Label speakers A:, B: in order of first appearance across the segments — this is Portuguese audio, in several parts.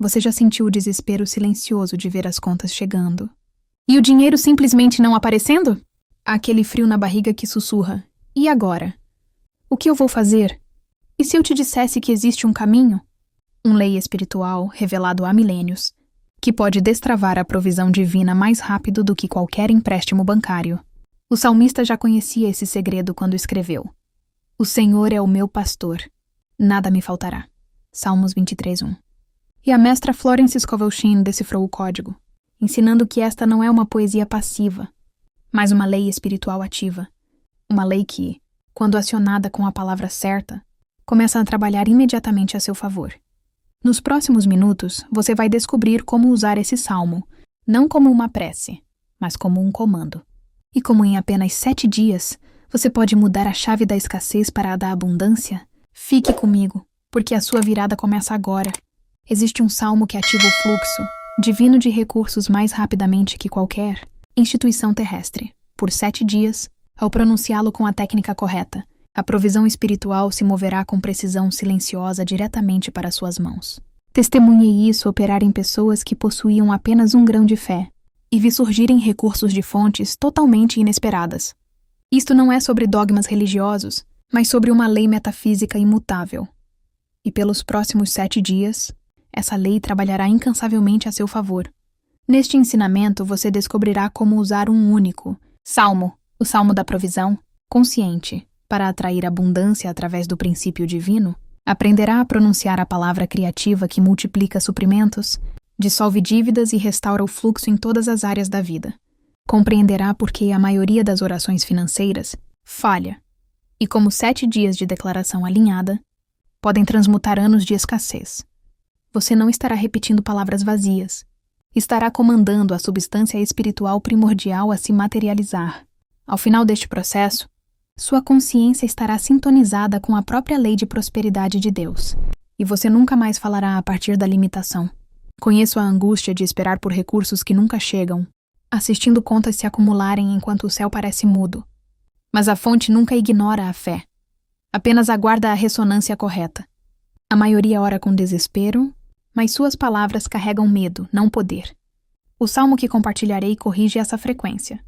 A: Você já sentiu o desespero silencioso de ver as contas chegando. E o dinheiro simplesmente não aparecendo? Aquele frio na barriga que sussurra. E agora? O que eu vou fazer? E se eu te dissesse que existe um caminho? Um lei espiritual revelado há milênios, que pode destravar a provisão divina mais rápido do que qualquer empréstimo bancário. O salmista já conhecia esse segredo quando escreveu: O Senhor é o meu pastor, nada me faltará. Salmos 23:1. E a mestra Florence Scovel Shinn decifrou o código, ensinando que esta não é uma poesia passiva, mas uma lei espiritual ativa. Uma lei que, quando acionada com a palavra certa, começa a trabalhar imediatamente a seu favor. Nos próximos minutos, você vai descobrir como usar esse salmo, não como uma prece, mas como um comando. E como em apenas 7 dias, você pode mudar a chave da escassez para a da abundância, fique comigo, porque a sua virada começa agora. Existe um salmo que ativa o fluxo divino de recursos mais rapidamente que qualquer instituição terrestre. Por 7 dias, ao pronunciá-lo com a técnica correta, a provisão espiritual se moverá com precisão silenciosa diretamente para suas mãos. Testemunhei isso operar em pessoas que possuíam apenas um grão de fé e vi surgirem recursos de fontes totalmente inesperadas. Isto não é sobre dogmas religiosos, mas sobre uma lei metafísica imutável. E pelos próximos 7 dias, essa lei trabalhará incansavelmente a seu favor. Neste ensinamento, você descobrirá como usar um único salmo, o salmo da provisão, consciente, para atrair abundância através do princípio divino, aprenderá a pronunciar a palavra criativa que multiplica suprimentos, dissolve dívidas e restaura o fluxo em todas as áreas da vida. Compreenderá por que a maioria das orações financeiras falha, e como 7 dias de declaração alinhada podem transmutar anos de escassez. Você não estará repetindo palavras vazias, estará comandando a substância espiritual primordial a se materializar. Ao final deste processo, sua consciência estará sintonizada com a própria lei de prosperidade de Deus, e você nunca mais falará a partir da limitação. Conheço a angústia de esperar por recursos que nunca chegam, assistindo contas se acumularem enquanto o céu parece mudo. Mas a fonte nunca ignora a fé, apenas aguarda a ressonância correta. A maioria ora com desespero, mas suas palavras carregam medo, não poder. O salmo que compartilharei corrige essa frequência.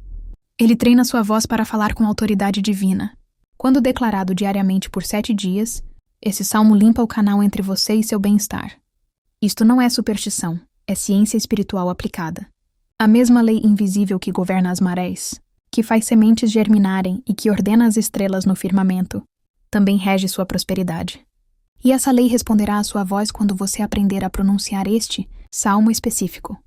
A: Ele treina sua voz para falar com autoridade divina. Quando declarado diariamente por 7 dias, esse salmo limpa o canal entre você e seu bem-estar. Isto não é superstição, é ciência espiritual aplicada. A mesma lei invisível que governa as marés, que faz sementes germinarem e que ordena as estrelas no firmamento, também rege sua prosperidade. E essa lei responderá à sua voz quando você aprender a pronunciar este salmo específico.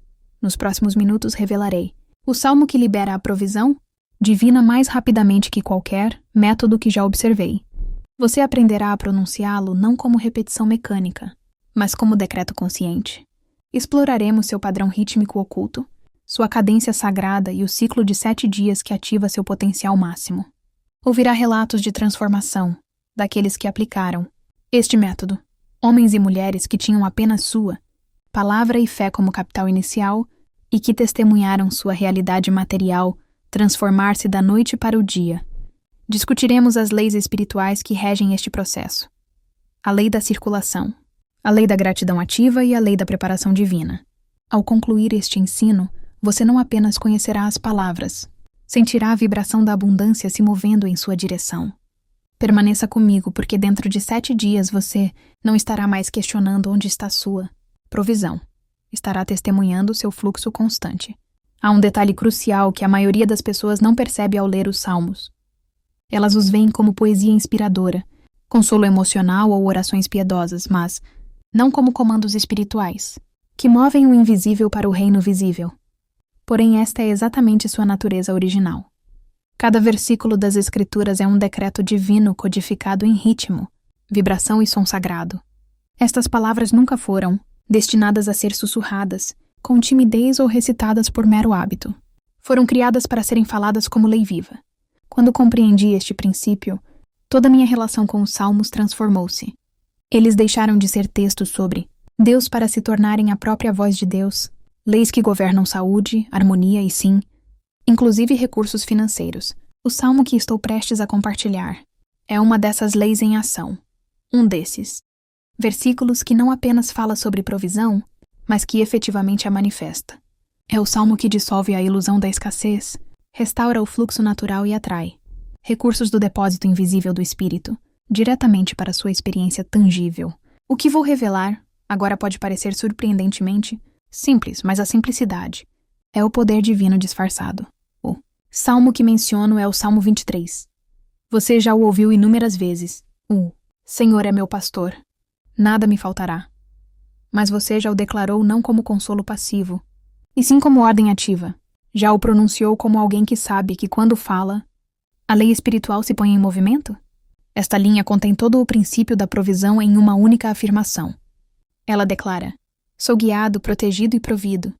A: Nos próximos minutos revelarei o salmo que libera a provisão divina mais rapidamente que qualquer método que já observei. Você aprenderá a pronunciá-lo não como repetição mecânica, mas como decreto consciente. Exploraremos seu padrão rítmico oculto, sua cadência sagrada e o ciclo de 7 dias que ativa seu potencial máximo. Ouvirá relatos de transformação daqueles que aplicaram este método, homens e mulheres que tinham apenas sua palavra e fé como capital inicial e que testemunharam sua realidade material transformar-se da noite para o dia. Discutiremos as leis espirituais que regem este processo. A lei da circulação, a lei da gratidão ativa e a lei da preparação divina. Ao concluir este ensino, você não apenas conhecerá as palavras, sentirá a vibração da abundância se movendo em sua direção. Permaneça comigo, porque dentro de 7 dias você não estará mais questionando onde está sua provisão. Estará testemunhando seu fluxo constante. Há um detalhe crucial que a maioria das pessoas não percebe ao ler os salmos. Elas os veem como poesia inspiradora, consolo emocional ou orações piedosas, mas não como comandos espirituais, que movem o invisível para o reino visível. Porém, esta é exatamente sua natureza original. Cada versículo das Escrituras é um decreto divino codificado em ritmo, vibração e som sagrado. Estas palavras nunca foram destinadas a ser sussurradas, com timidez ou recitadas por mero hábito. Foram criadas para serem faladas como lei viva. Quando compreendi este princípio, toda minha relação com os salmos transformou-se. Eles deixaram de ser textos sobre Deus para se tornarem a própria voz de Deus, leis que governam saúde, harmonia e sim, inclusive recursos financeiros. O salmo que estou prestes a compartilhar é uma dessas leis em ação. Um desses. Versículos que não apenas fala sobre provisão, mas que efetivamente a manifesta. É o salmo que dissolve a ilusão da escassez, restaura o fluxo natural e atrai recursos do depósito invisível do espírito, diretamente para sua experiência tangível. O que vou revelar agora pode parecer surpreendentemente simples, mas a simplicidade é o poder divino disfarçado. O salmo que menciono é o Salmo 23. Você já o ouviu inúmeras vezes. O Senhor é meu pastor, nada me faltará. Mas você já o declarou não como consolo passivo, e sim como ordem ativa. Já o pronunciou como alguém que sabe que quando fala, a lei espiritual se põe em movimento? Esta linha contém todo o princípio da provisão em uma única afirmação. Ela declara: sou guiado, protegido e provido.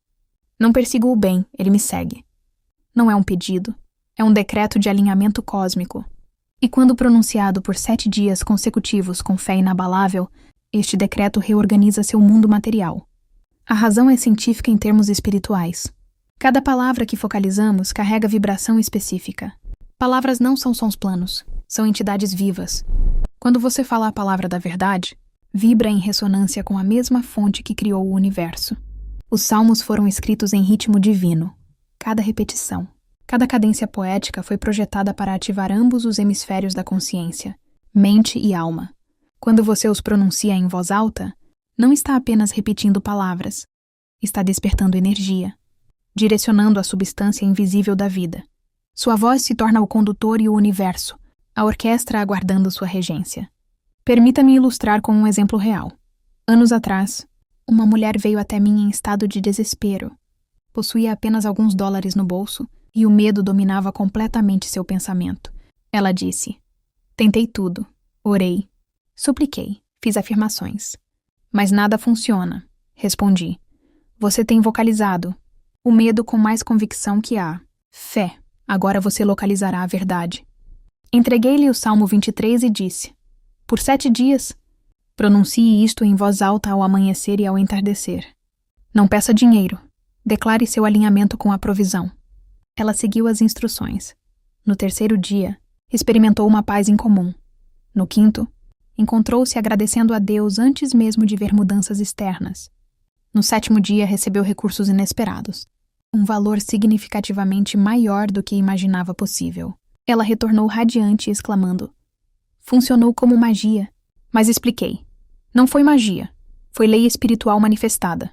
A: Não persigo o bem, ele me segue. Não é um pedido, é um decreto de alinhamento cósmico. E quando pronunciado por 7 dias consecutivos com fé inabalável, este decreto reorganiza seu mundo material. A razão é científica em termos espirituais. Cada palavra que focalizamos carrega vibração específica. Palavras não são sons planos, são entidades vivas. Quando você fala a palavra da verdade, vibra em ressonância com a mesma fonte que criou o universo. Os salmos foram escritos em ritmo divino. Cada repetição, cada cadência poética foi projetada para ativar ambos os hemisférios da consciência, mente e alma. Quando você os pronuncia em voz alta, não está apenas repetindo palavras, está despertando energia, direcionando a substância invisível da vida. Sua voz se torna o condutor e o universo, a orquestra aguardando sua regência. Permita-me ilustrar com um exemplo real. Anos atrás, uma mulher veio até mim em estado de desespero. Possuía apenas alguns dólares no bolso e o medo dominava completamente seu pensamento. Ela disse: tentei tudo, orei, supliquei, fiz afirmações. Mas nada funciona, respondi. Você tem vocalizado o medo com mais convicção que a fé. Agora você localizará a verdade. Entreguei-lhe o Salmo 23 e disse: por 7 dias, pronuncie isto em voz alta ao amanhecer e ao entardecer. Não peça dinheiro. Declare seu alinhamento com a provisão. Ela seguiu as instruções. No 3º dia, experimentou uma paz incomum. No 5º, encontrou-se agradecendo a Deus antes mesmo de ver mudanças externas. No 7º dia, recebeu recursos inesperados. Um valor significativamente maior do que imaginava possível. Ela retornou radiante, exclamando: funcionou como magia. Mas expliquei. Não foi magia. Foi lei espiritual manifestada.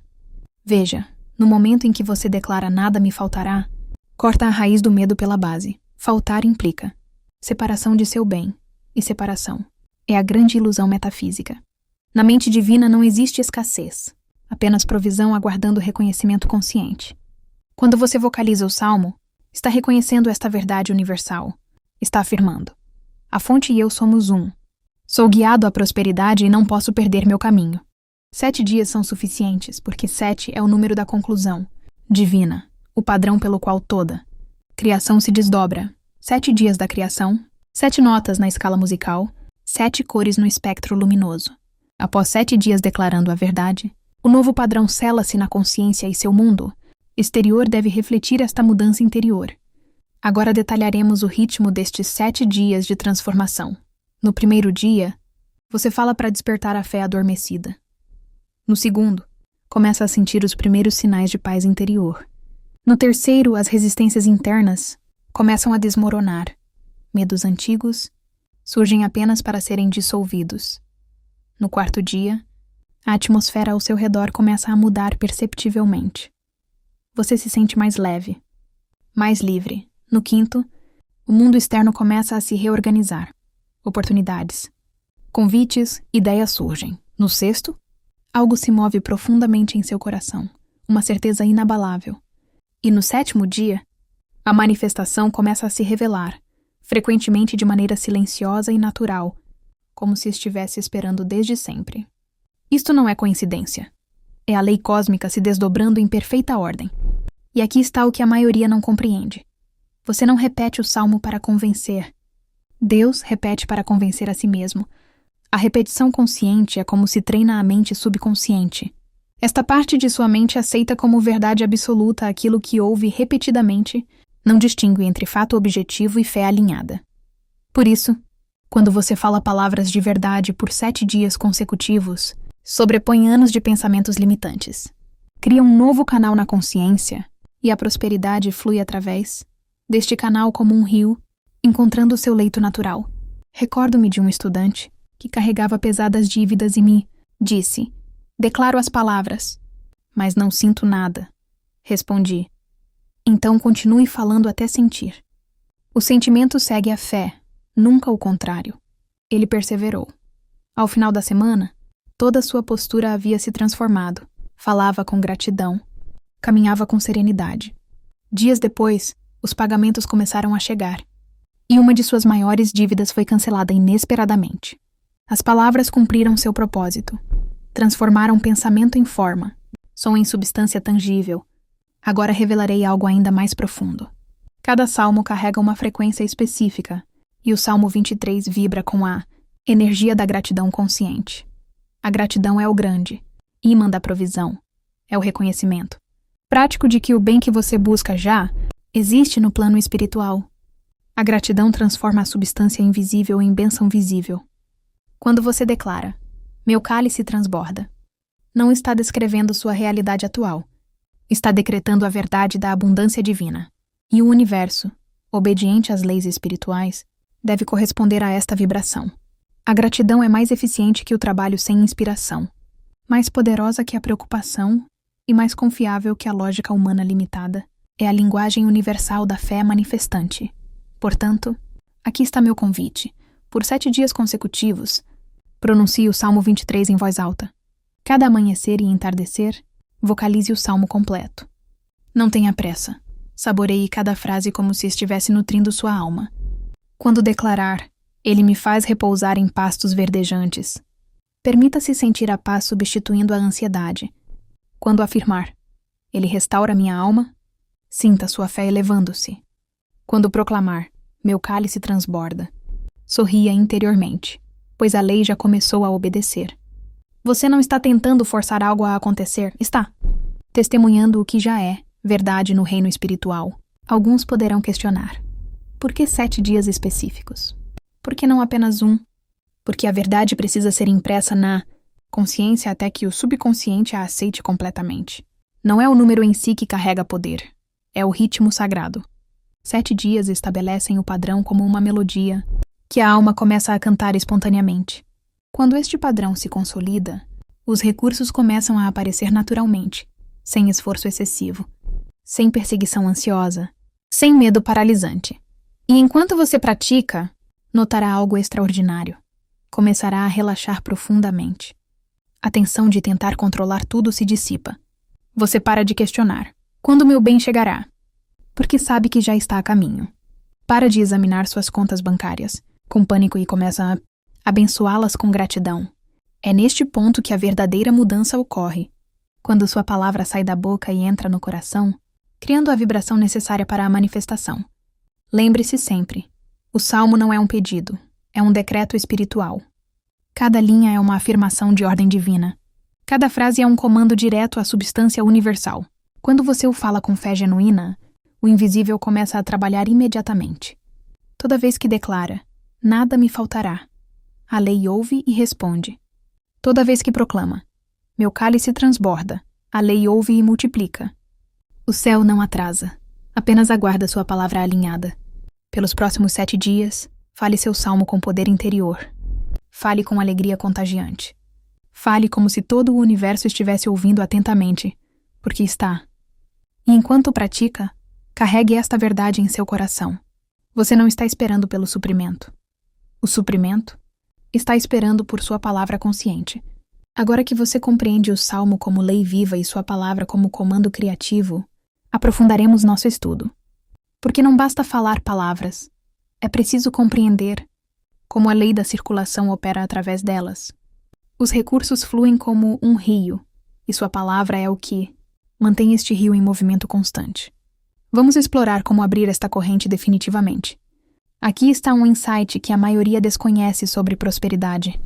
A: Veja, no momento em que você declara nada me faltará, corta a raiz do medo pela base. Faltar implica separação de seu bem, e separação é a grande ilusão metafísica. Na mente divina não existe escassez, apenas provisão aguardando reconhecimento consciente. Quando você vocaliza o salmo, está reconhecendo esta verdade universal. Está afirmando: a fonte e eu somos um. Sou guiado à prosperidade e não posso perder meu caminho. 7 dias são suficientes, porque 7 é o número da conclusão divina, o padrão pelo qual toda criação se desdobra. 7 dias da criação, 7 notas na escala musical, 7 cores no espectro luminoso. Após 7 dias declarando a verdade, o novo padrão sela-se na consciência e seu mundo exterior deve refletir esta mudança interior. Agora detalharemos o ritmo destes 7 dias de transformação. No 1º dia, você fala para despertar a fé adormecida. No 2º, começa a sentir os primeiros sinais de paz interior. No 3º, as resistências internas começam a desmoronar. Medos antigos surgem apenas para serem dissolvidos. No 4º dia, a atmosfera ao seu redor começa a mudar perceptivelmente. Você se sente mais leve, mais livre. No 5º, o mundo externo começa a se reorganizar. Oportunidades, convites, ideias surgem. No 6º, algo se move profundamente em seu coração, uma certeza inabalável. E no 7º dia, a manifestação começa a se revelar, frequentemente de maneira silenciosa e natural, como se estivesse esperando desde sempre. Isto não é coincidência. É a lei cósmica se desdobrando em perfeita ordem. E aqui está o que a maioria não compreende. Você não repete o salmo para convencer. Deus repete para convencer a si mesmo. A repetição consciente é como se treina a mente subconsciente. Esta parte de sua mente aceita como verdade absoluta aquilo que ouve repetidamente, não distingue entre fato objetivo e fé alinhada. Por isso, quando você fala palavras de verdade por 7 dias consecutivos, sobrepõe anos de pensamentos limitantes. Cria um novo canal na consciência e a prosperidade flui através deste canal como um rio, encontrando seu leito natural. Recordo-me de um estudante que carregava pesadas dívidas e me disse: declaro as palavras, mas não sinto nada. Respondi: então continue falando até sentir. O sentimento segue a fé, nunca o contrário. Ele perseverou. Ao final da semana, toda sua postura havia se transformado. Falava com gratidão, caminhava com serenidade. Dias depois, os pagamentos começaram a chegar, e uma de suas maiores dívidas foi cancelada inesperadamente. As palavras cumpriram seu propósito. Transformaram pensamento em forma, som em substância tangível. Agora revelarei algo ainda mais profundo. Cada salmo carrega uma frequência específica, e o Salmo 23 vibra com a energia da gratidão consciente. A gratidão é o grande, ímã da provisão, é o reconhecimento prático de que o bem que você busca já existe no plano espiritual. A gratidão transforma a substância invisível em bênção visível. Quando você declara, meu cálice transborda, não está descrevendo sua realidade atual, está decretando a verdade da abundância divina. E o universo, obediente às leis espirituais, deve corresponder a esta vibração. A gratidão é mais eficiente que o trabalho sem inspiração, mais poderosa que a preocupação e mais confiável que a lógica humana limitada. É a linguagem universal da fé manifestante. Portanto, aqui está meu convite. Por 7 dias consecutivos, pronuncie o Salmo 23 em voz alta. Cada amanhecer e entardecer, vocalize o salmo completo. Não tenha pressa. Saboreie cada frase como se estivesse nutrindo sua alma. Quando declarar, ele me faz repousar em pastos verdejantes. Permita-se sentir a paz substituindo a ansiedade. Quando afirmar, ele restaura minha alma, sinta sua fé elevando-se. Quando proclamar, meu cálice transborda, sorria interiormente, pois a lei já começou a obedecer. Você não está tentando forçar algo a acontecer, está testemunhando o que já é verdade no reino espiritual. Alguns poderão questionar: por que 7 dias específicos? Por que não apenas um? Porque a verdade precisa ser impressa na consciência até que o subconsciente a aceite completamente. Não é o número em si que carrega poder, é o ritmo sagrado. 7 dias estabelecem o padrão como uma melodia que a alma começa a cantar espontaneamente. Quando este padrão se consolida, os recursos começam a aparecer naturalmente, sem esforço excessivo, sem perseguição ansiosa, sem medo paralisante. E enquanto você pratica, notará algo extraordinário. Começará a relaxar profundamente. A tensão de tentar controlar tudo se dissipa. Você para de questionar: quando meu bem chegará? Porque sabe que já está a caminho. Para de examinar suas contas bancárias com pânico e começa a abençoá-las com gratidão. É neste ponto que a verdadeira mudança ocorre. Quando sua palavra sai da boca e entra no coração, criando a vibração necessária para a manifestação. Lembre-se sempre, o salmo não é um pedido, é um decreto espiritual. Cada linha é uma afirmação de ordem divina. Cada frase é um comando direto à substância universal. Quando você o fala com fé genuína, o invisível começa a trabalhar imediatamente. Toda vez que declara, nada me faltará, a lei ouve e responde. Toda vez que proclama, meu cálice transborda, a lei ouve e multiplica. O céu não atrasa, apenas aguarda sua palavra alinhada. Pelos próximos 7 dias, fale seu salmo com poder interior. Fale com alegria contagiante. Fale como se todo o universo estivesse ouvindo atentamente, porque está. E enquanto pratica, carregue esta verdade em seu coração. Você não está esperando pelo suprimento. O suprimento está esperando por sua palavra consciente. Agora que você compreende o salmo como lei viva e sua palavra como comando criativo, aprofundaremos nosso estudo. Porque não basta falar palavras, é preciso compreender como a lei da circulação opera através delas. Os recursos fluem como um rio, e sua palavra é o que mantém este rio em movimento constante. Vamos explorar como abrir esta corrente definitivamente. Aqui está um insight que a maioria desconhece sobre prosperidade.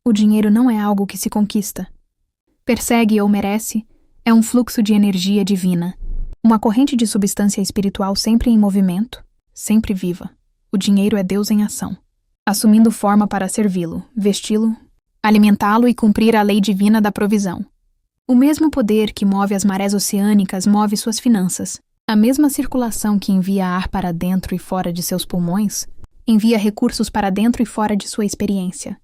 A: O dinheiro não é algo que se conquista. Persegue ou merece, é um fluxo de energia divina. Uma corrente de substância espiritual sempre em movimento, sempre viva. O dinheiro é Deus em ação, assumindo forma para servi-lo, vesti-lo, alimentá-lo e cumprir a lei divina da provisão. O mesmo poder que move as marés oceânicas move suas finanças. A mesma circulação que envia ar para dentro e fora de seus pulmões, envia recursos para dentro e fora de sua experiência.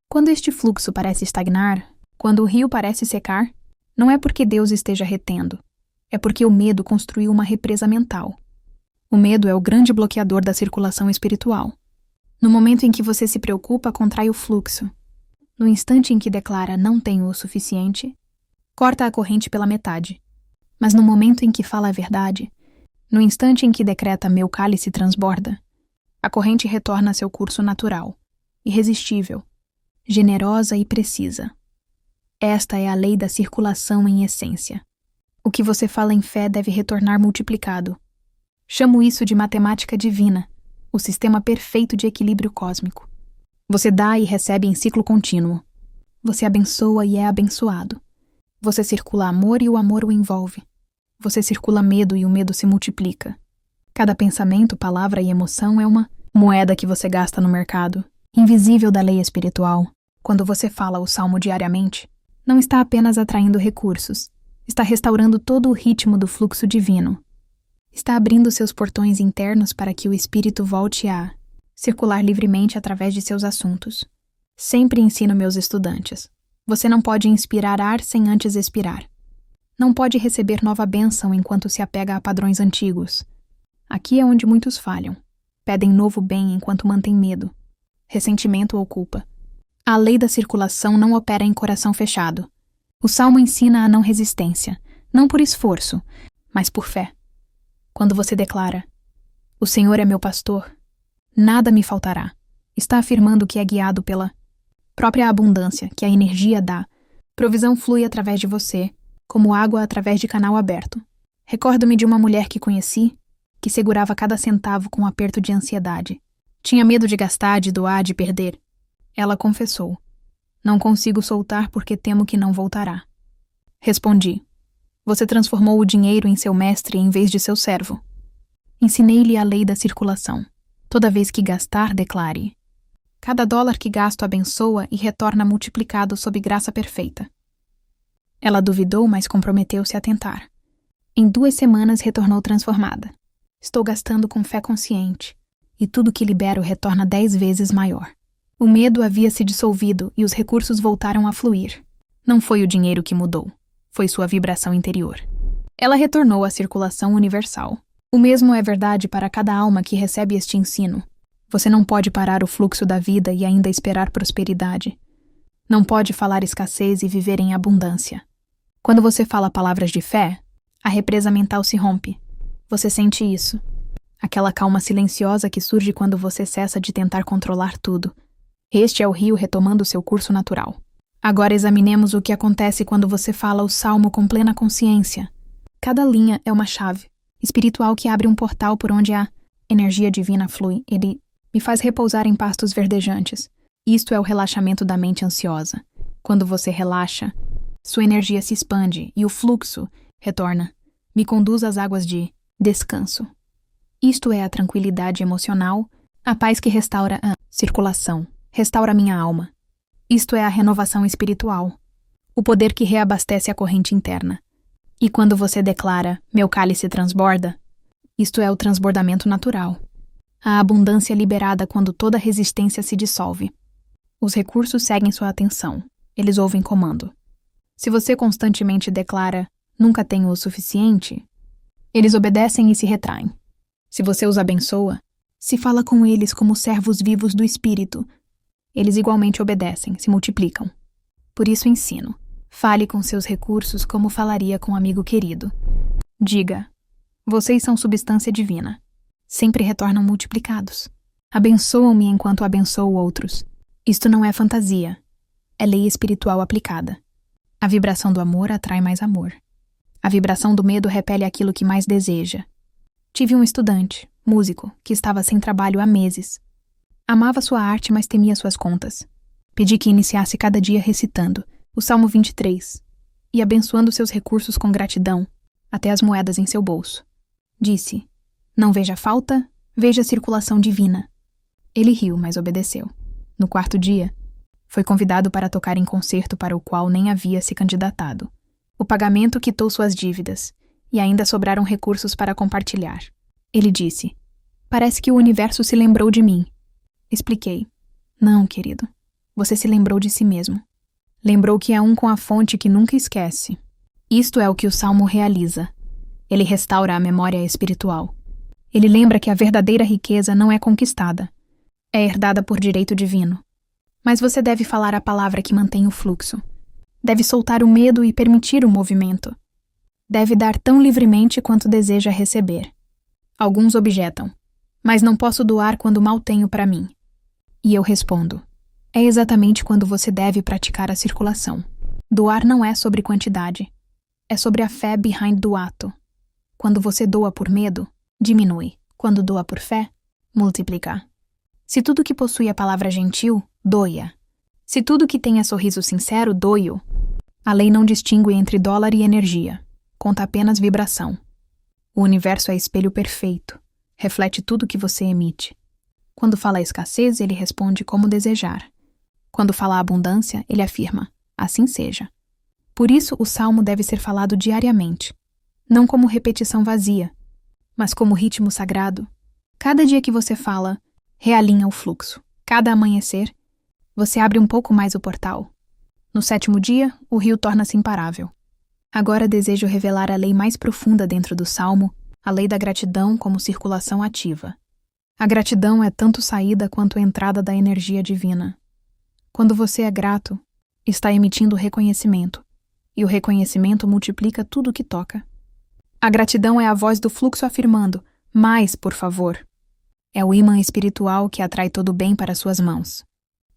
A: Quando este fluxo parece estagnar, quando o rio parece secar, não é porque Deus esteja retendo, é porque o medo construiu uma represa mental. O medo é o grande bloqueador da circulação espiritual. No momento em que você se preocupa, contrai o fluxo. No instante em que declara não tenho o suficiente, corta a corrente pela metade. Mas no momento em que fala a verdade, no instante em que decreta meu cálice transborda, a corrente retorna a seu curso natural, irresistível, generosa e precisa. Esta é a lei da circulação em essência. O que você fala em fé deve retornar multiplicado. Chamo isso de matemática divina, o sistema perfeito de equilíbrio cósmico. Você dá e recebe em ciclo contínuo. Você abençoa e é abençoado. Você circula amor e o amor o envolve. Você circula medo e o medo se multiplica. Cada pensamento, palavra e emoção é uma moeda que você gasta no mercado, invisível da lei espiritual. Quando você fala o salmo diariamente, não está apenas atraindo recursos, está restaurando todo o ritmo do fluxo divino. Está abrindo seus portões internos para que o espírito volte a circular livremente através de seus assuntos. Sempre ensino meus estudantes. Você não pode inspirar ar sem antes expirar. Não pode receber nova bênção enquanto se apega a padrões antigos. Aqui é onde muitos falham. Pedem novo bem enquanto mantêm medo, ressentimento ou culpa. A lei da circulação não opera em coração fechado. O Salmo ensina a não resistência, não por esforço, mas por fé. Quando você declara, o Senhor é meu pastor, nada me faltará, está afirmando que é guiado pela própria abundância que a energia dá. Provisão flui através de você, como água através de canal aberto. Recordo-me de uma mulher que conheci, que segurava cada centavo com um aperto de ansiedade. Tinha medo de gastar, de doar, de perder. Ela confessou, não consigo soltar porque temo que não voltará. Respondi, você transformou o dinheiro em seu mestre em vez de seu servo. Ensinei-lhe a lei da circulação. Toda vez que gastar, declare. Cada dólar que gasto abençoa e retorna multiplicado sob graça perfeita. Ela duvidou, mas comprometeu-se a tentar. Em 2 semanas retornou transformada. Estou gastando com fé consciente, e tudo que libero retorna 10 vezes maior. O medo havia se dissolvido e os recursos voltaram a fluir. Não foi o dinheiro que mudou, foi sua vibração interior. Ela retornou à circulação universal. O mesmo é verdade para cada alma que recebe este ensino. Você não pode parar o fluxo da vida e ainda esperar prosperidade. Não pode falar escassez e viver em abundância. Quando você fala palavras de fé, a represa mental se rompe. Você sente isso. Aquela calma silenciosa que surge quando você cessa de tentar controlar tudo. Este é o rio retomando seu curso natural. Agora examinemos o que acontece quando você fala o salmo com plena consciência. Cada linha é uma chave espiritual que abre um portal por onde a energia divina flui. Ele me faz repousar em pastos verdejantes. Isto é o relaxamento da mente ansiosa. Quando você relaxa, sua energia se expande e o fluxo retorna. Me conduz às águas de descanso. Isto é a tranquilidade emocional, a paz que restaura a circulação, restaura minha alma. Isto é a renovação espiritual, o poder que reabastece a corrente interna. E quando você declara, meu cálice transborda, isto é o transbordamento natural. A abundância liberada quando toda resistência se dissolve. Os recursos seguem sua atenção, eles ouvem comando. Se você constantemente declara, nunca tenho o suficiente, eles obedecem e se retraem. Se você os abençoa, se fala com eles como servos vivos do Espírito, eles igualmente obedecem, se multiplicam. Por isso ensino, fale com seus recursos como falaria com um amigo querido. Diga, vocês são substância divina. Sempre retornam multiplicados. Abençoam-me enquanto abençoo outros. Isto não é fantasia, é lei espiritual aplicada. A vibração do amor atrai mais amor. A vibração do medo repele aquilo que mais deseja. Tive um estudante, músico, que estava sem trabalho há meses. Amava sua arte, mas temia suas contas. Pedi que iniciasse cada dia recitando o Salmo 23 e abençoando seus recursos com gratidão, até as moedas em seu bolso. Disse, não veja falta, veja a circulação divina. Ele riu, mas obedeceu. No 4º dia, foi convidado para tocar em concerto para o qual nem havia se candidatado. O pagamento quitou suas dívidas, e ainda sobraram recursos para compartilhar. Ele disse: "Parece que o universo se lembrou de mim." Expliquei: "Não, querido. Você se lembrou de si mesmo. Lembrou que é um com a fonte que nunca esquece." Isto é o que o Salmo realiza. Ele restaura a memória espiritual. Ele lembra que a verdadeira riqueza não é conquistada. É herdada por direito divino. Mas você deve falar a palavra que mantém o fluxo. Deve soltar o medo e permitir o movimento. Deve dar tão livremente quanto deseja receber. Alguns objetam: "Mas não posso doar quando mal tenho para mim." E eu respondo: é exatamente quando você deve praticar a circulação. Doar não é sobre quantidade. É sobre a fé behind do ato. Quando você doa por medo, diminui. Quando doa por fé, multiplica. Se tudo que possui a palavra gentil, doe-a. Se tudo que tem é sorriso sincero, doe-o. A lei não distingue entre dólar e energia. Conta apenas vibração. O universo é espelho perfeito. Reflete tudo que você emite. Quando fala escassez, ele responde como desejar. Quando fala abundância, ele afirma: assim seja. Por isso, o salmo deve ser falado diariamente. Não como repetição vazia, mas como ritmo sagrado. Cada dia que você fala, realinha o fluxo. Cada amanhecer, você abre um pouco mais o portal. No 7º dia, o rio torna-se imparável. Agora desejo revelar a lei mais profunda dentro do salmo, a lei da gratidão como circulação ativa. A gratidão é tanto saída quanto entrada da energia divina. Quando você é grato, está emitindo reconhecimento, e o reconhecimento multiplica tudo o que toca. A gratidão é a voz do fluxo afirmando: mais, por favor. É o ímã espiritual que atrai todo o bem para suas mãos.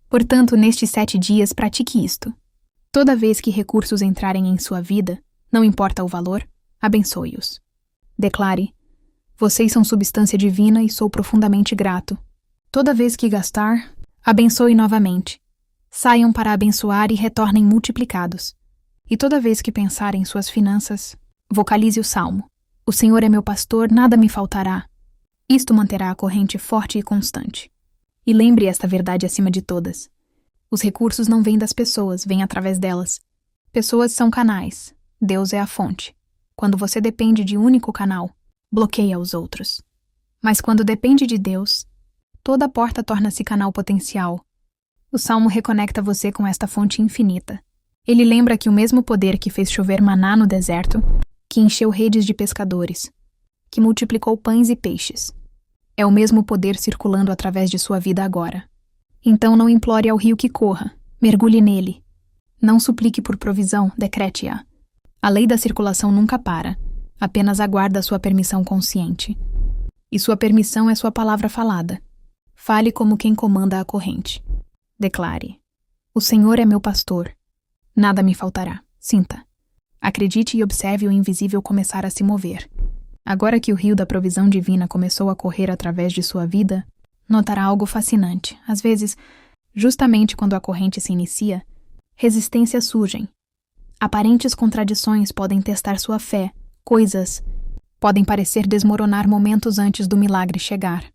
A: Portanto, nestes 7 dias, pratique isto. Toda vez que recursos entrarem em sua vida, não importa o valor, abençoe-os. Declare: vocês são substância divina e sou profundamente grato. Toda vez que gastar, abençoe novamente. Saiam para abençoar e retornem multiplicados. E toda vez que pensar em suas finanças, vocalize o salmo: o Senhor é meu pastor, nada me faltará. Isto manterá a corrente forte e constante. E lembre esta verdade acima de todas: os recursos não vêm das pessoas, vêm através delas. Pessoas são canais, Deus é a fonte. Quando você depende de um único canal, bloqueia os outros. Mas quando depende de Deus, toda porta torna-se canal potencial. O salmo reconecta você com esta fonte infinita. Ele lembra que o mesmo poder que fez chover maná no deserto, que encheu redes de pescadores, que multiplicou pães e peixes, é o mesmo poder circulando através de sua vida agora. Então não implore ao rio que corra, mergulhe nele. Não suplique por provisão, decrete-a. A lei da circulação nunca para, apenas aguarda sua permissão consciente. E sua permissão é sua palavra falada. Fale como quem comanda a corrente. Declare: o Senhor é meu pastor, nada me faltará. Sinta. Acredite e observe o invisível começar a se mover. Agora que o rio da provisão divina começou a correr através de sua vida, notará algo fascinante. Às vezes, justamente quando a corrente se inicia, resistências surgem. Aparentes contradições podem testar sua fé, coisas podem parecer desmoronar momentos antes do milagre chegar.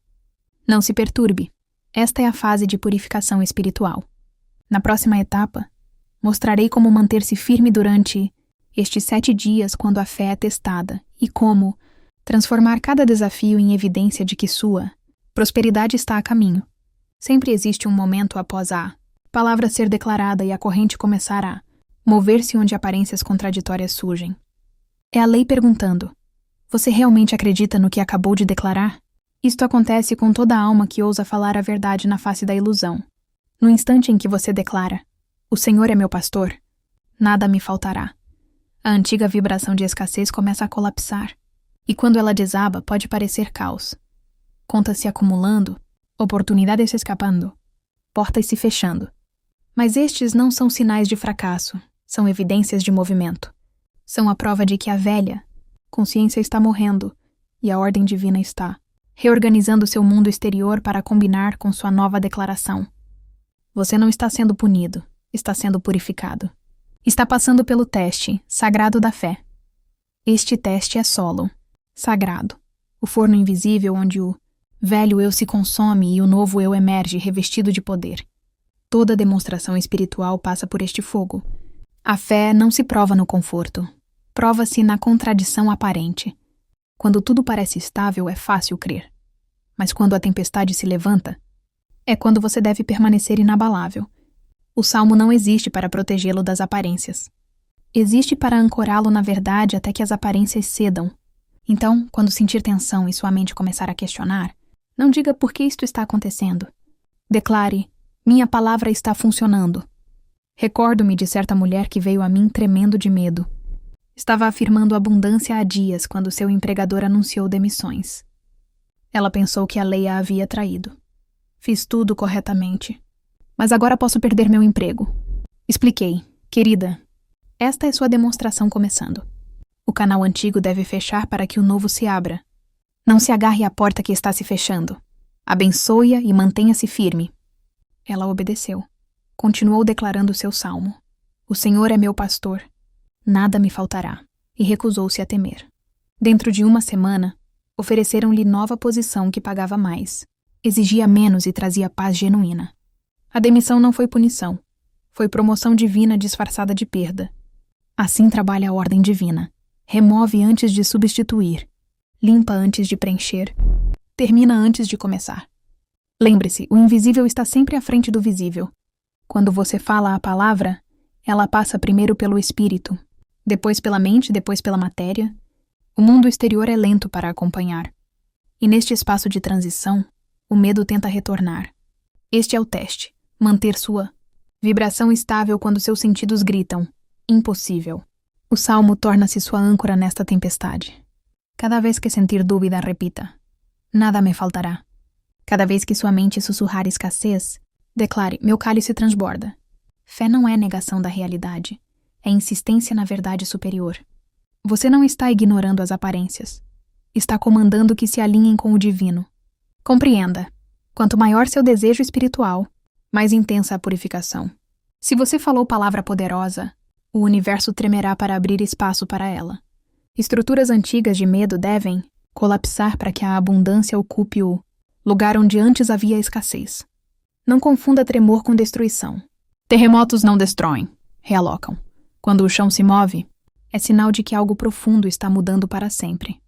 A: Não se perturbe. Esta é a fase de purificação espiritual. Na próxima etapa, mostrarei como manter-se firme durante estes 7 dias quando a fé é testada e como transformar cada desafio em evidência de que sua prosperidade está a caminho. Sempre existe um momento após a palavra ser declarada e a corrente começar a mover-se onde aparências contraditórias surgem. É a lei perguntando: você realmente acredita no que acabou de declarar? Isto acontece com toda alma que ousa falar a verdade na face da ilusão. No instante em que você declara: o Senhor é meu pastor, nada me faltará, a antiga vibração de escassez começa a colapsar. E quando ela desaba, pode parecer caos. Contas se acumulando, oportunidades se escapando, portas se fechando. Mas estes não são sinais de fracasso, são evidências de movimento. São a prova de que a velha consciência está morrendo e a ordem divina está reorganizando seu mundo exterior para combinar com sua nova declaração. Você não está sendo punido, está sendo purificado. Está passando pelo teste sagrado da fé. Este teste é solo, sagrado, o forno invisível onde o velho eu se consome e o novo eu emerge revestido de poder. Toda demonstração espiritual passa por este fogo. A fé não se prova no conforto. Prova-se na contradição aparente. Quando tudo parece estável, é fácil crer. Mas quando a tempestade se levanta, é quando você deve permanecer inabalável. O salmo não existe para protegê-lo das aparências. Existe para ancorá-lo na verdade até que as aparências cedam. Então, quando sentir tensão e sua mente começar a questionar, não diga por que isto está acontecendo. Declare, minha palavra está funcionando. Recordo-me de certa mulher que veio a mim tremendo de medo. Estava afirmando abundância há dias quando seu empregador anunciou demissões. Ela pensou que a lei a havia traído. Fiz tudo corretamente. Mas agora posso perder meu emprego. Expliquei. Querida, esta é sua demonstração começando. O canal antigo deve fechar para que o novo se abra. Não se agarre à porta que está se fechando. Abençoe-a e mantenha-se firme. Ela obedeceu. Continuou declarando seu salmo. O Senhor é meu pastor. Nada me faltará. E recusou-se a temer. Dentro de uma semana, ofereceram-lhe nova posição que pagava mais. Exigia menos e trazia paz genuína. A demissão não foi punição. Foi promoção divina disfarçada de perda. Assim trabalha a ordem divina. Remove antes de substituir. Limpa antes de preencher. Termina antes de começar. Lembre-se, o invisível está sempre à frente do visível. Quando você fala a palavra, ela passa primeiro pelo espírito, depois pela mente, depois pela matéria. O mundo exterior é lento para acompanhar. E neste espaço de transição, o medo tenta retornar. Este é o teste. Manter sua vibração estável quando seus sentidos gritam. Impossível. O salmo torna-se sua âncora nesta tempestade. Cada vez que sentir dúvida, repita. Nada me faltará. Cada vez que sua mente sussurrar escassez, declare, meu cálice transborda. Fé não é negação da realidade. É insistência na verdade superior. Você não está ignorando as aparências. Está comandando que se alinhem com o divino. Compreenda. Quanto maior seu desejo espiritual, mais intensa a purificação. Se você falou palavra poderosa, o universo tremerá para abrir espaço para ela. Estruturas antigas de medo devem colapsar para que a abundância ocupe o lugar onde antes havia escassez. Não confunda tremor com destruição. Terremotos não destroem, realocam. Quando o chão se move, é sinal de que algo profundo está mudando para sempre.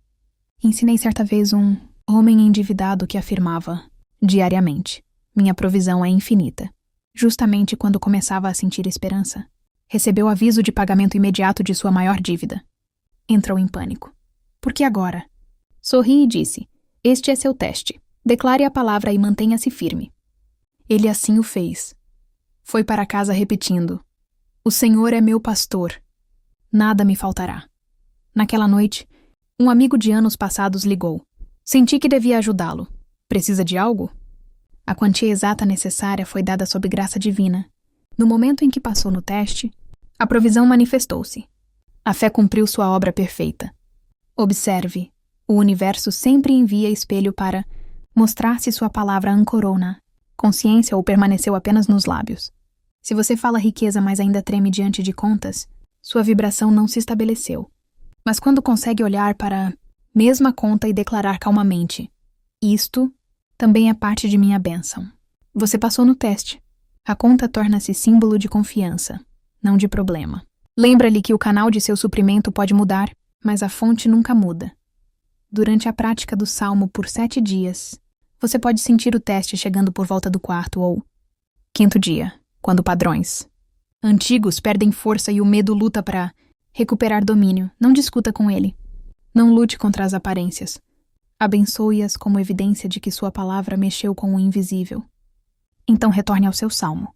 A: Ensinei certa vez um homem endividado que afirmava, diariamente, minha provisão é infinita. Justamente quando começava a sentir esperança, recebeu aviso de pagamento imediato de sua maior dívida. Entrou em pânico. Por que agora? Sorri e disse, este é seu teste. Declare a palavra e mantenha-se firme. Ele assim o fez. Foi para casa repetindo, o Senhor é meu pastor. Nada me faltará. Naquela noite, um amigo de anos passados ligou. Senti que devia ajudá-lo. Precisa de algo? A quantia exata necessária foi dada sob graça divina. No momento em que passou no teste, a provisão manifestou-se. A fé cumpriu sua obra perfeita. Observe, o universo sempre envia espelho para mostrar se sua palavra ancorou na consciência ou permaneceu apenas nos lábios. Se você fala riqueza, mas ainda treme diante de contas, sua vibração não se estabeleceu. Mas quando consegue olhar para a mesma conta e declarar calmamente, isto também é parte de minha bênção. Você passou no teste. A conta torna-se símbolo de confiança, não de problema. Lembra-lhe que o canal de seu suprimento pode mudar, mas a fonte nunca muda. Durante a prática do salmo por 7 dias, você pode sentir o teste chegando por volta do 4º ou 5º dia, quando padrões antigos perdem força e o medo luta para recuperar domínio. Não discuta com ele. Não lute contra as aparências. Abençoe-as como evidência de que sua palavra mexeu com o invisível. Então retorne ao seu salmo.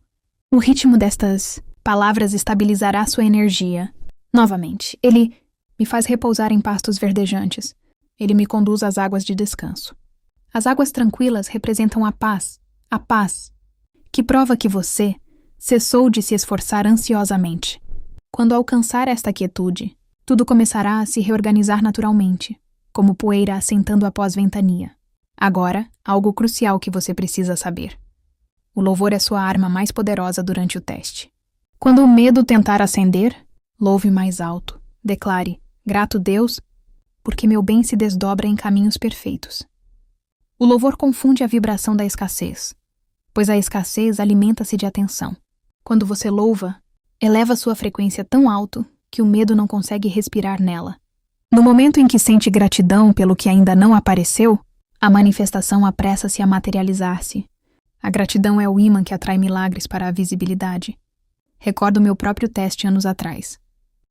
A: O ritmo destas palavras estabilizará sua energia. Novamente, ele me faz repousar em pastos verdejantes. Ele me conduz às águas de descanso. As águas tranquilas representam a paz, que prova que você cessou de se esforçar ansiosamente. Quando alcançar esta quietude, tudo começará a se reorganizar naturalmente, como poeira assentando após ventania. Agora, algo crucial que você precisa saber. O louvor é sua arma mais poderosa durante o teste. Quando o medo tentar acender, louve mais alto. Declare, grato Deus, porque meu bem se desdobra em caminhos perfeitos. O louvor confunde a vibração da escassez, pois a escassez alimenta-se de atenção. Quando você louva, Eleva sua frequência tão alto que o medo não consegue respirar nela. No momento em que sente gratidão pelo que ainda não apareceu, a manifestação apressa-se a materializar-se. A gratidão é o ímã que atrai milagres para a visibilidade. Recordo meu próprio teste anos atrás.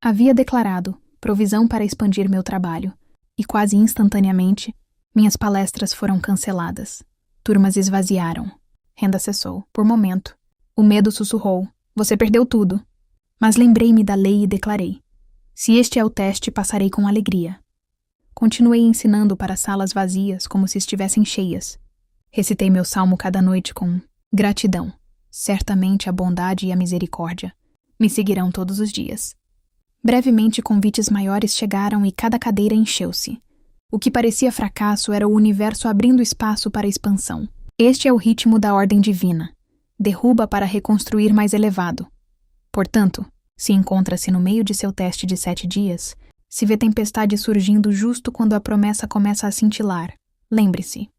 A: Havia declarado provisão para expandir meu trabalho, e quase instantaneamente, minhas palestras foram canceladas. Turmas esvaziaram. Renda cessou. Por momento, o medo sussurrou: você perdeu tudo. Mas lembrei-me da lei e declarei: se este é o teste, passarei com alegria. Continuei ensinando para salas vazias como se estivessem cheias. Recitei meu salmo cada noite com gratidão. Certamente a bondade e a misericórdia me seguirão todos os dias. Brevemente, convites maiores chegaram e cada cadeira encheu-se. O que parecia fracasso era o universo abrindo espaço para expansão. Este é o ritmo da ordem divina. Derruba para reconstruir mais elevado. Portanto, se encontra-se no meio de seu teste de 7 dias, se vê tempestade surgindo justo quando a promessa começa a cintilar, lembre-se,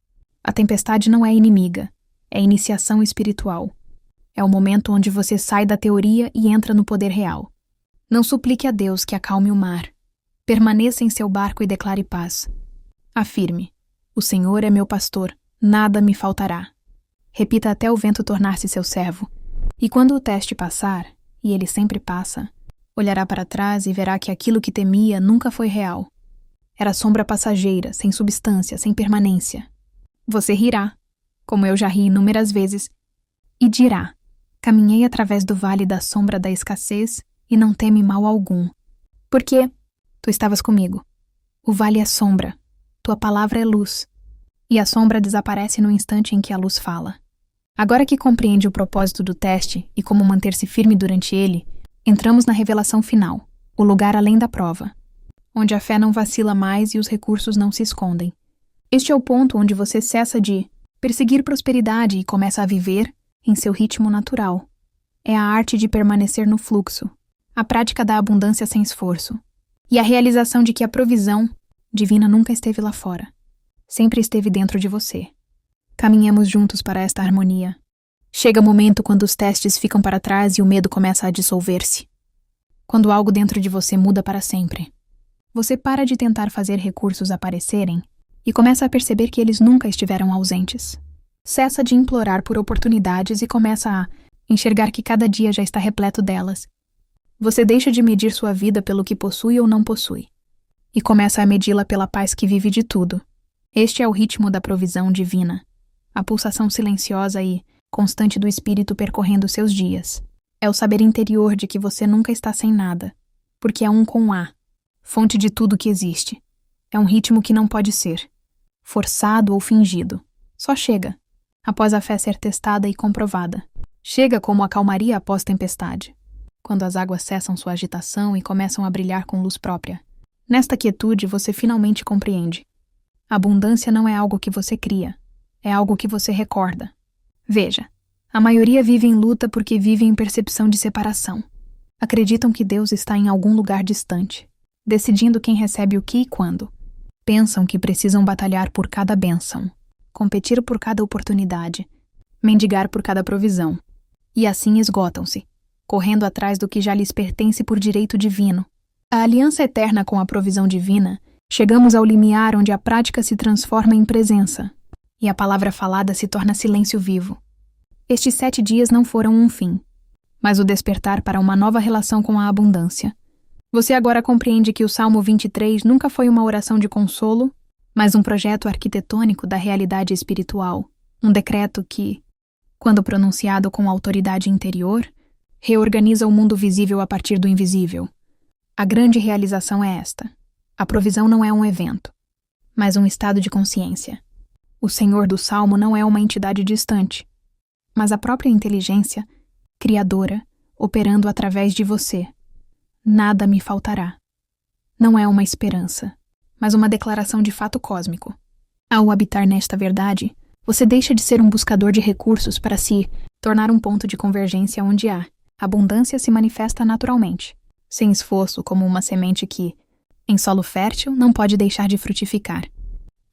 A: a tempestade não é inimiga, é iniciação espiritual. É o momento onde você sai da teoria e entra no poder real. Não suplique a Deus que acalme o mar. Permaneça em seu barco e declare paz. Afirme: o Senhor é meu pastor, nada me faltará. Repita até o vento tornar-se seu servo. E quando o teste passar, e ele sempre passa, olhará para trás e verá que aquilo que temia nunca foi real. Era sombra passageira, sem substância, sem permanência. Você rirá, como eu já ri inúmeras vezes, e dirá: caminhei através do vale da sombra da escassez e não teme mal algum. Porque tu estavas comigo. O vale é sombra, tua palavra é luz, e a sombra desaparece no instante em que a luz fala. Agora que compreende o propósito do teste e como manter-se firme durante ele, entramos na revelação final, o lugar além da prova, onde a fé não vacila mais e os recursos não se escondem. Este é o ponto onde você cessa de perseguir prosperidade e começa a viver em seu ritmo natural. É a arte de permanecer no fluxo, a prática da abundância sem esforço, e a realização de que a provisão divina nunca esteve lá fora, sempre esteve dentro de você. Caminhemos juntos para esta harmonia. Chega o momento quando os testes ficam para trás e o medo começa a dissolver-se. Quando algo dentro de você muda para sempre. Você para de tentar fazer recursos aparecerem e começa a perceber que eles nunca estiveram ausentes. Cessa de implorar por oportunidades e começa a enxergar que cada dia já está repleto delas. Você deixa de medir sua vida pelo que possui ou não possui, e começa a medi-la pela paz que vive de tudo. Este é o ritmo da provisão divina, a pulsação silenciosa e constante do espírito percorrendo seus dias. É o saber interior de que você nunca está sem nada, porque é um com A, fonte de tudo que existe. É um ritmo que não pode ser forçado ou fingido. Só chega, após a fé ser testada e comprovada. Chega como a calmaria após tempestade, quando as águas cessam sua agitação e começam a brilhar com luz própria. Nesta quietude você finalmente compreende. A abundância não é algo que você cria, é algo que você recorda. Veja, a maioria vive em luta porque vive em percepção de separação. Acreditam que Deus está em algum lugar distante, decidindo quem recebe o que e quando. Pensam que precisam batalhar por cada bênção, competir por cada oportunidade, mendigar por cada provisão. E assim esgotam-se, correndo atrás do que já lhes pertence por direito divino. A aliança eterna com a provisão divina, chegamos ao limiar onde a prática se transforma em presença, e a palavra falada se torna silêncio vivo. Estes 7 dias não foram um fim, mas o despertar para uma nova relação com a abundância. Você agora compreende que o Salmo 23 nunca foi uma oração de consolo, mas um projeto arquitetônico da realidade espiritual, um decreto que, quando pronunciado com autoridade interior, reorganiza o mundo visível a partir do invisível. A grande realização é esta: a provisão não é um evento, mas um estado de consciência. O Senhor do Salmo não é uma entidade distante, mas a própria inteligência, criadora, operando através de você. Nada me faltará. Não é uma esperança, mas uma declaração de fato cósmico. Ao habitar nesta verdade, você deixa de ser um buscador de recursos para se tornar um ponto de convergência onde a abundância se manifesta naturalmente, sem esforço, como uma semente que, em solo fértil, não pode deixar de frutificar.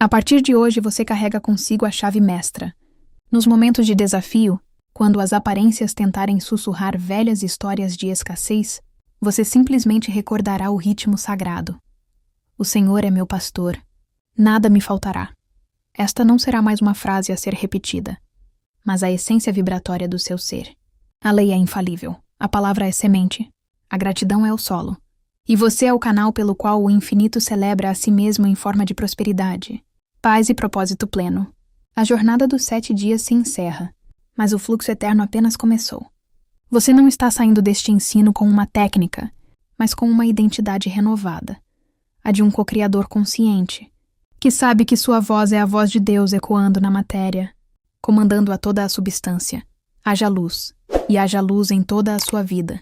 A: A partir de hoje, você carrega consigo a chave mestra. Nos momentos de desafio, Quando as aparências tentarem sussurrar velhas histórias de escassez, você simplesmente recordará o ritmo sagrado. O Senhor é meu pastor. Nada me faltará. Esta não será mais uma frase a ser repetida, mas a essência vibratória do seu ser. A lei é infalível. A palavra é semente. A gratidão é o solo. E você é o canal pelo qual o infinito celebra a si mesmo em forma de prosperidade, paz e propósito pleno. A jornada dos 7 dias se encerra, mas o fluxo eterno apenas começou. Você não está saindo deste ensino com uma técnica, mas com uma identidade renovada, a de um co-criador consciente, que sabe que sua voz é a voz de Deus ecoando na matéria, comandando a toda a substância. Haja luz, e haja luz em toda a sua vida.